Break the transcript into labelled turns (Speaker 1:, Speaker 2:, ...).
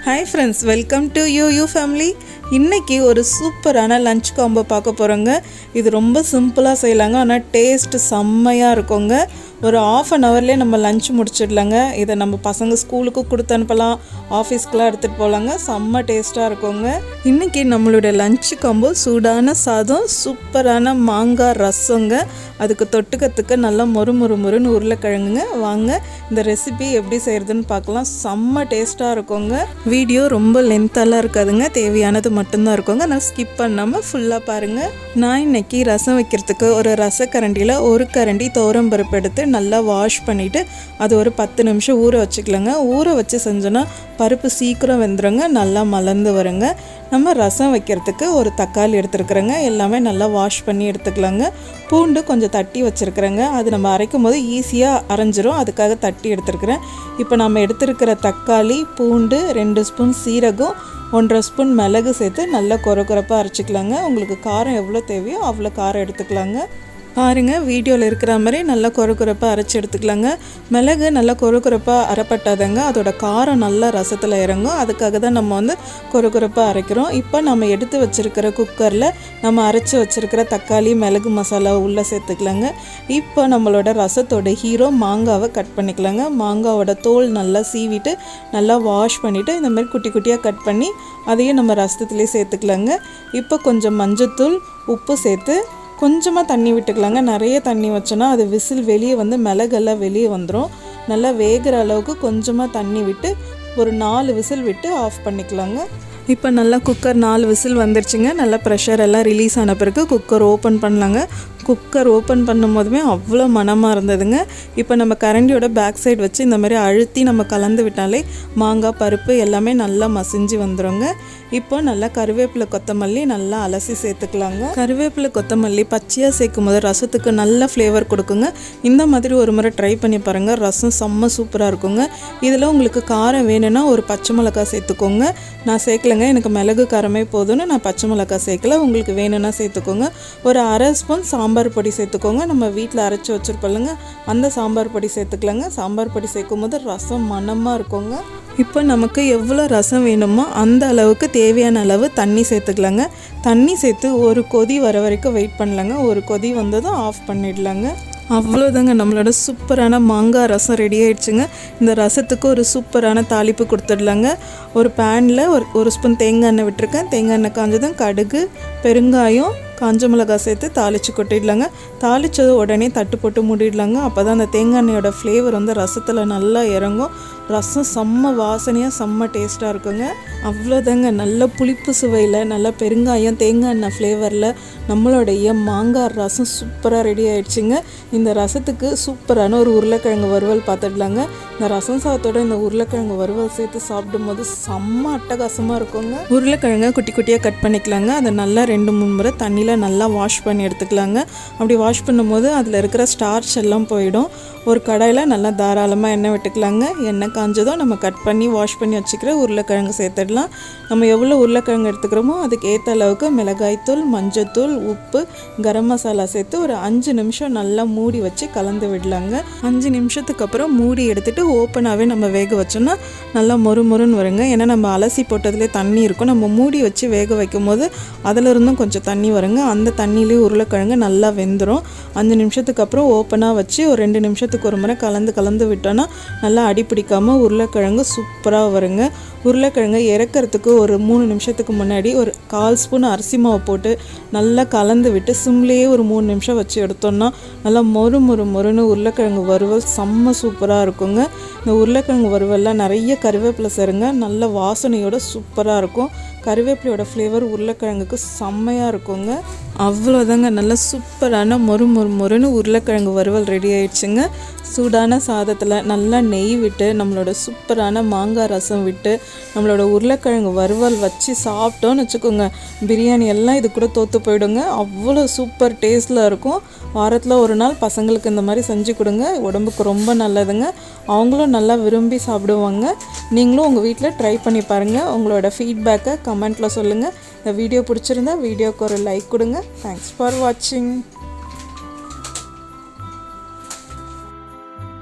Speaker 1: Hi friends, welcome to you family. இன்னைக்கு ஒரு சூப்பரான லஞ்ச் காம்போ பார்க்க போறோங்க. இது ரொம்ப சிம்பிளா செய்யலாங்க, ஆனா டேஸ்ட் செம்மையா இருக்குங்க. ஒரு half an hourலயே நம்ம லஞ்ச் முடிச்சிடலாங்க. இத நம்ம பசங்க ஸ்கூலுக்கு கொடுத்து அனுப்பலாம், ஆபீஸ்க்குலாம் எடுத்துட்டு போலாங்க. செம்ம டேஸ்டா இருக்குங்க. இன்னைக்கு நம்மளுடைய லஞ்ச் காம்போ சூடான சாதம், சூப்பரான மாங்காய் ரசங்க. அதுக்கு தொட்டுக்கிறதுக்கு நல்லா மொறுமொறுன்னு உருளைக்கிழங்குங்க. வாங்க இந்த ரெசிபி எப்படி செய்யறதுன்னு பார்க்கலாம். செம்ம டேஸ்டா இருக்குங்க. வீடியோ ரொம்ப லென்த்தாலாம் இருக்காதுங்க, தேவையானது மட்டும்தான் இருக்குங்க. நான் ஸ்கிப் பண்ணாமல் ஃபுல்லாக பாருங்கள். நான் இன்னைக்கு ரசம் வைக்கிறதுக்கு ஒரு ரசக்கரண்டியில் ஒரு கரண்டி துவரம்பருப்பு எடுத்து நல்லா வாஷ் பண்ணிவிட்டு அது ஒரு 10 நிமிஷம் ஊற வச்சுக்கலாங்க. ஊற வச்சு செஞ்சோன்னா பருப்பு சீக்கிரம் வெந்துடுங்க, நல்லா மலர்ந்து வருங்க. நம்ம ரசம் வைக்கிறதுக்கு ஒரு தக்காளி எடுத்துருக்குறேங்க, எல்லாமே நல்லா வாஷ் பண்ணி எடுத்துக்கலாங்க. பூண்டு கொஞ்சம் தட்டி வச்சுருக்குறேங்க, அது நம்ம அரைக்கும் போது ஈஸியாக அரைஞ்சிரும், அதுக்காக தட்டி எடுத்துருக்குறேன். இப்போ நம்ம எடுத்துருக்கிற தக்காளி, பூண்டு, 2 ஸ்பூன் சீரகம், 1.5 ஸ்பூன் மிளகு சேர்த்து நல்லா கொரப்பாக அரைச்சிக்கலாங்க. உங்களுக்கு காரம் எவ்வளோ தேவையோ அவ்வளோ காரம் எடுத்துக்கலாங்க. பாருங்கள், வீடியோவில் இருக்கிற மாதிரி நல்லா கொரப்பாக அரைச்சி எடுத்துக்கலாங்க. மிளகு நல்லா கொரப்பாக அரைப்பட்டாதங்க, அதோட காரம் நல்லா ரசத்தில் இறங்கும், அதுக்காக தான் நம்ம கொரப்பாக அரைக்கிறோம். இப்போ நம்ம எடுத்து வச்சுருக்கிற குக்கரில் நம்ம அரைச்சி வச்சுருக்கிற தக்காளி மிளகு மசாலா உள்ளே சேர்த்துக்கலாங்க. இப்போ நம்மளோட ரசத்தோட ஹீரோ மாங்காவை கட் பண்ணிக்கலாங்க. மாங்காவோட தோல் நல்லா சீவிட்டு நல்லா வாஷ் பண்ணிவிட்டு இந்த மாதிரி குட்டி குட்டியாக கட் பண்ணி அதையும் நம்ம ரசத்துலேயே சேர்த்துக்கலாங்க. இப்போ கொஞ்சம் மஞ்சத்தூள், உப்பு சேர்த்து கொஞ்சமாக தண்ணி விட்டுக்கலாங்க. நிறைய தண்ணி வச்சோன்னா அது விசில் வெளியே மிளகெல்லாம் வெளியே வந்துடும். நல்லா வேகிற அளவுக்கு கொஞ்சமாக தண்ணி விட்டு ஒரு 4 விசில் விட்டு ஆஃப் பண்ணிக்கலாங்க. இப்போ நல்லா குக்கர் 4 விசில் வந்துருச்சுங்க. நல்லா ப்ரெஷர் எல்லாம் ரிலீஸ் ஆன பிறகு குக்கர் ஓப்பன் பண்ணலாங்க. குக்கர் ஓப்பன் பண்ணும் போதுமே அவ்வளோ மணமாக இருந்ததுங்க. இப்போ நம்ம கரண்டியோட பேக் சைடு வச்சு இந்த மாதிரி அழுத்தி நம்ம கலந்து விட்டாலே மாங்காய் பருப்பு எல்லாமே நல்லா மசிஞ்சு வந்துடுங்க. இப்போ நல்லா கருவேப்பிலை கொத்தமல்லி நல்லா அலசி சேர்த்துக்கலாங்க. கருவேப்பிலை கொத்தமல்லி பச்சையாக சேர்க்கும் போது ரசத்துக்கு நல்ல ஃப்ளேவர் கொடுக்குங்க. இந்த மாதிரி ஒரு முறை ட்ரை பண்ணி பாருங்கள், ரசம் செம்ம சூப்பராக இருக்குங்க. இதில் உங்களுக்கு காரம் வேணும்னா ஒரு பச்சை மிளகாய் சேர்த்துக்கோங்க. நான் சேர்க்கலைங்க, எனக்கு மிளகு காரமே போதும்னு நான் பச்சை மிளகாய் சேர்க்கல. உங்களுக்கு வேணும்னா சேர்த்துக்கோங்க. ஒரு 1/2 ஸ்பூன் சாம்பார் பொடி சேர்த்துக்கோங்க. நம்ம வீட்டில் அரைச்சி வச்சுருப்போம்லங்க, அந்த சாம்பார் பொடி சேர்த்துக்கலாங்க. சாம்பார் பொடி சேர்க்கும் போது ரசம் மணமாக இருக்குங்க. இப்போ நமக்கு எவ்வளோ ரசம் வேணுமோ அந்த அளவுக்கு தேவையான அளவு தண்ணி சேர்த்துக்கலாங்க. தண்ணி சேர்த்து ஒரு கொதி வர வரைக்கும் வெயிட் பண்ணலாங்க. ஒரு கொதி வந்ததும் ஆஃப் பண்ணிடலாங்க. அவ்வளோதாங்க, நம்மளோட சூப்பரான மாங்காய் ரசம் ரெடி ஆகிடுச்சுங்க. இந்த ரசத்துக்கு ஒரு சூப்பரான தாளிப்பு கொடுத்துடலாங்க. ஒரு பேனில் ஒரு ஸ்பூன் தேங்காய் எண்ணெய் விட்டுருக்கேன். தேங்காய் எண்ணெய் காஞ்சதும் கடுகு, பெருங்காயம், காஞ்ச மிளகாய் சேர்த்து தாளித்து கொட்டிடலாங்க. தாளித்தது உடனே தட்டு போட்டு மூடிடலாங்க. அப்போ தான் அந்த தேங்காய் எண்ணெயோட ஃப்ளேவர் ரசத்தில் நல்லா இறங்கும். ரசம் செம்ம வாசனையாக செம்ம டேஸ்ட்டாக இருக்குங்க. அவ்வளோதாங்க, நல்ல புளிப்பு சுவையில் நல்ல பெருங்காயம் தேங்காய் எண்ணெய் ஃப்ளேவரில் நம்மளுடைய மாங்காய் ரசம் சூப்பராக ரெடி ஆகிடுச்சிங்க. இந்த ரசத்துக்கு சூப்பரான ஒரு உருளைக்கிழங்கு வறுவல் பார்த்துடலாங்க. இந்த ரசம் சாதத்தோட இந்த உருளைக்கிழங்கு வறுவல் சேர்த்து சாப்பிடும்போது செம்ம அட்டகாசமாக இருக்குங்க. உருளைக்கிழங்கை குட்டி குட்டியாக கட் பண்ணிக்கலாங்க. அதை நல்லா 2-3 முறை தண்ணியில் நல்லா வாஷ் பண்ணி எடுத்துக்கலாங்க. அப்படி வாஷ் பண்ணும்போது அதில் இருக்கிற ஸ்டார்ச் எல்லாம் போயிடும். ஒரு கடாயில் நல்லா தாராளமாக எண்ணெய் விட்டுக்கலாங்க. எண்ணெய் காஞ்சதோ நம்ம கட் பண்ணி வாஷ் பண்ணி வச்சுக்கிற உருளைக்கிழங்கு சேர்த்துடலாம். நம்ம எவ்வளோ உருளைக்கிழங்கு எடுத்துக்கிறோமோ அதுக்கு ஏற்ற அளவுக்கு மிளகாய்த்தூள், மஞ்சத்தூள், உப்பு, கரம் மசாலா சேர்த்து ஒரு 5 நிமிஷம் நல்லா மூடி வச்சு கலந்து விடலாங்க. 5 நிமிஷத்துக்கு அப்புறம் மூடி எடுத்துகிட்டு ஓப்பனாகவே நம்ம வேக வச்சோன்னா நல்லா மொறுன்னு வருங்க. ஏன்னா நம்ம அலசி போட்டதுலேயே தண்ணி இருக்கும். நம்ம மூடி வச்சு வேக வைக்கும் போது அதிலிருந்தும் கொஞ்சம் தண்ணி வருங்க. அந்த தண்ணியிலே உருளைக்கிழங்கு நல்லா வெந்துடும். 5 நிமிஷத்துக்கு அப்புறம் ஓப்பனாக வச்சு ஒரு 2 நிமிஷத்துக்கு ஒரு முறை கலந்து விட்டோன்னா நல்லா அடிப்பிடிக்காமல் உருளைக்கிழங்கு சூப்பராக வருங்க. உருளைக்கிழங்கு இறக்கிறதுக்கு ஒரு 3 நிமிஷத்துக்கு முன்னாடி ஒரு 1/4 ஸ்பூன் அரிசி மாவு போட்டு நல்லா கலந்து விட்டு சிம்லேயே ஒரு 3 நிமிஷம் வச்சு எடுத்தோன்னா நல்லா மொறுன்னு உருளைக்கிழங்கு வறுவல் செம்ம சூப்பராக இருக்குங்க. இந்த உருளைக்கிழங்கு வறுவலில் நிறைய கருவேப்பிலை சேருங்க, நல்ல வாசனையோட சூப்பராக இருக்கும். கருவேப்பிலையோட ஃப்ளேவர் உருளைக்கிழங்குக்கு செம்மையாக இருக்குங்க. அவ்வளோதாங்க, நல்ல சூப்பரான மொறுன்னு உருளைக்கிழங்கு வறுவல் ரெடி ஆயிடுச்சுங்க. சூடான சாதத்தில் நல்லா நெய் விட்டு நம்மளோட சூப்பரான மாங்காய் ரசம் விட்டு நம்மளோட உருளைக்கிழங்கு வறுவல் வச்சு சாப்பிட்டோன்னு வச்சுக்கோங்க, பிரியாணி எல்லாம் இது கூட தோற்று போயிடுங்க. அவ்வளோ சூப்பர் டேஸ்ட்டில் இருக்கும். வாரத்தில் ஒரு நாள் பசங்களுக்கு இந்த மாதிரி செஞ்சு கொடுங்க, உடம்புக்கு ரொம்ப நல்லதுங்க. அவங்களும் நல்லா விரும்பி சாப்பிடுவாங்க. நீங்களும் உங்கள் வீட்டில் ட்ரை பண்ணி பாருங்கள். உங்களோட ஃபீட்பேக்கை கமெண்ட்டில் சொல்லுங்கள். இந்த வீடியோ பிடிச்சிருந்தா வீடியோக்கு ஒரு லைக் கொடுங்க. தேங்க்ஸ் ஃபார் வாட்சிங்.